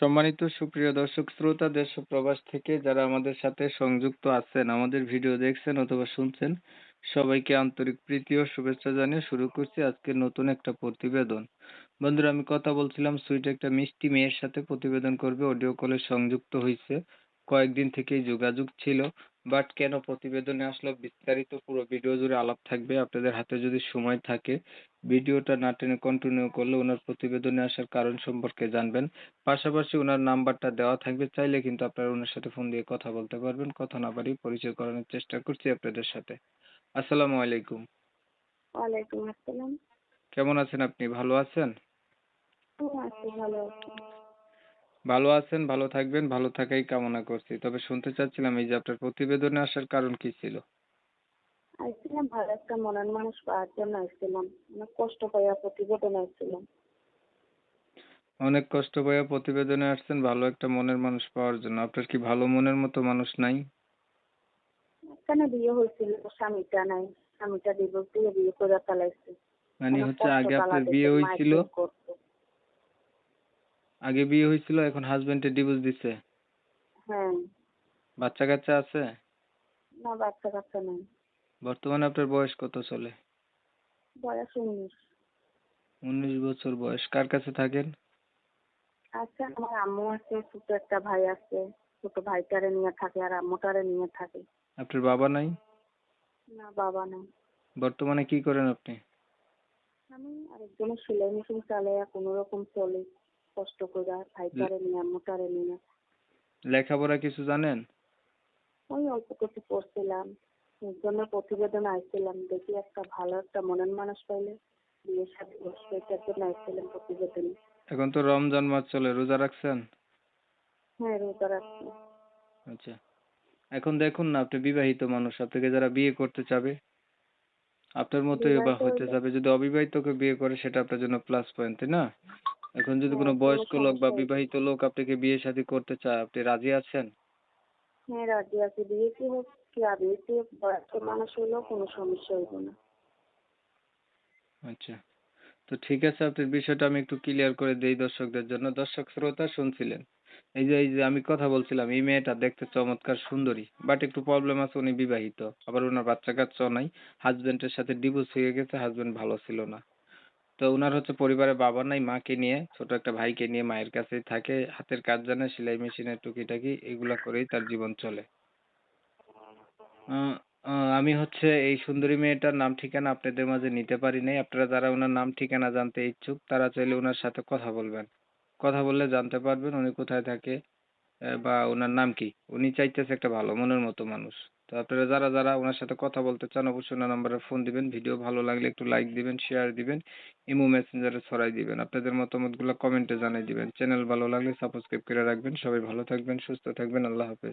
সম্মানিত সুপ্রিয় দর্শক শ্রোতা দেশ ও প্রবাস থেকে যারা আমাদের সাথে সংযুক্ত আছেন, আমাদের ভিডিও দেখছেন অথবা শুনছেন, সবাইকে আন্তরিক প্রীতি ও শুভেচ্ছা জানিয়ে শুরু করছি আজকের নতুন একটা প্রতিবেদন। বন্ধুরা, আমি কথা বলছিলাম সুইট একটা মিষ্টি মেয়ের সাথে প্রতিবেদন করবে, অডিও কলে সংযুক্ত হইছে। কয়েকদিন থেকেই যোগাযোগ ছিল, বাট কেন প্রতিবেদনে আসলো বিস্তারিত পুরো ভিডিও জুড়ে আলাপ থাকবে। আপনাদের হাতে যদি সময় থাকে ভিডিওটা না টেনে কন্টিনিউ করলে ওনার প্রতিবেদনে আসার কারণ সম্পর্কে জানবেন। পাশাপাশি উনার নাম্বারটা দেওয়া থাকবে, চাইলে কিন্তু আপনারা উনার সাথে ফোন দিয়ে কথা বলতে পারবেন। কথা না বাড়িয়ে পরিচয় করানোর চেষ্টা করছি আপনাদের সাথে। আসসালামু আলাইকুম। ওয়ালাইকুম আসসালাম। কেমন আছেন আপনি? ভালো আছেন? আছি, ভালো আছি। ভালো আছেন, ভালো থাকবেন, ভালো থাকাই কামনা করছি। তবে শুনতে চাচ্ছিলাম এই যে আপনার প্রতিবেদনে আসার কারণ কি ছিল? আইছিলাম ভালো একটা মনের মানুষ পাওয়ার জন্য আইছিলাম। অনেক কষ্ট পাইয়া প্রতিবেদন আইছিলাম। অনেক কষ্ট পাইয়া প্রতিবেদনে আসছেন ভালো একটা মনের মানুষ পাওয়ার জন্য। আপনার কি ভালো মনের মতো মানুষ নাই? এখানে বিয়ে হয়েছিল, স্বামীটা নাই। স্বামীটা ডিভোর্স দিয়ে বিয়ে করে ফেলাইছে। মানে অনেক হচ্ছে কষ্ট আগে জ্বালা আপনার দিতে, বিয়ে হইছিল, মারধর করতো। আগে বিয়ে হইছিল, এখন হাজবেন্ডের ডিভোর্স দিছে। হ্যাঁ, বাচ্চা কাচ্চা আছে? না বাচ্চা কাচ্চা নাই। বর্তমানে আপনার বয়স কত চলে? বয়স 19। 19 বছর বয়স। কার কাছে থাকেন? আচ্ছা, আমার আম্মু আছে, ছোট একটা ভাই আছে। ছোট ভাইটারে নিয়ে থাকে আর আম্মুটারে নিয়ে থাকে। আপনার বাবা নাই? না, বাবা নাই। বর্তমানে কি করেন আপনি? আমি আরেকজনের সেলাই মেশিন চালাইয়া কোনো রকম চলে, কষ্ট করে ভাইটারে নিয়ে আম্মুটারে নিয়ে। লেখাপড়া কিছু জানেন? ওই অল্প কিছু পড়ছিলাম, এর জন্য প্রতিবেদন আইছিলাম, দেখি একটা ভালো একটা মনের মানুষ পাইলে বিয়ের সাথে বসবে, এটার জন্য আইছিলাম প্রতিবেদনে। এখন তো রমজান মাস চলে, রোজা রাখছেন? হ্যাঁ, রোজা রাখছি। আচ্ছা, এখন দেখুন না, আপনি বিবাহিত মানুষ, আপনাকে যারা বিয়ে করতে চাবে আপনার মতোই বা বিবাহিত হতে হইলে চাবে, যদি অবিবাহিত কেউ বিয়ে করে সেটা আপনার জন্য প্লাস পয়েন্ট, তাই না? এখন যদি হ্যাঁ, কোনো কোনো বয়স্ক লোক বা সমস্যা হইবে না। বিবাহিত লোক আপনাকে বিয়ে শাদী করতে চায়, আপনি রাজি আছেন? হ্যাঁ, রাজি আছি। বিয়ে কি হোক কি আবিয়েতে হোক, বয়স্ক মানুষ হইলেও কোনো সমস্যা হইব না। আচ্ছা, তো ঠিক আছে, আপনার বিষয়টা আমি একটু ক্লিয়ার করে দেই দর্শকদের জন্য। দর্শক শ্রোতা শুনছিলেন, এই যে আমি কথা বলছিলাম, এই মেয়েটা দেখতে চমৎকার সুন্দরী, বাট একটু প্রবলেম আছে, উনি বিবাহিত, আবার ওনার বাচ্চা কাচ্চাও নাই। হাজবেন্ডের সাথে ডিভোর্স হয়ে গেছে, হাজবেন্ড ভালো ছিল না। তো উনার হচ্ছে পরিবারে বাবা নাই, মাকে নিয়ে, ছোট একটা ভাইকে নিয়ে মায়ের কাছেই থাকে, হাতের কাজ জানে, সেলাই মেশিনের টুকিটাকি এগুলা করেই তার জীবন চলে। আহ, আমি হচ্ছে এই সুন্দরী মেয়েটার নাম ঠিকানা আপনাদের মাঝে নিতে পারি নাই। আপনারা যারা ওনার নাম ঠিকানা জানতে ইচ্ছুক তারা চাইলে ওনার সাথে কথা বলবেন। কথা বললে জানতে পারবেন উনি কোথায় থাকে, বা ওনার নাম কি। উনি চাইতেছে একটা ভালো মনের মতো মানুষ। তো আপনারা যারা যারা ওনার সাথে কথা বলতে চান অবশ্যই ওনার নাম্বারে ফোন দিবেন। ভিডিও ভালো লাগলে একটু লাইক দিবেন, শেয়ার দিবেন, ইমো মেসেঞ্জারে ছড়াই দিবেন। আপনাদের মতামতগুলো কমেন্টে জানিয়ে দিবেন। চ্যানেল ভালো লাগলে সাবস্ক্রাইব করে রাখবেন। সবাই ভালো থাকবেন, সুস্থ থাকবেন। আল্লাহ হাফেজ।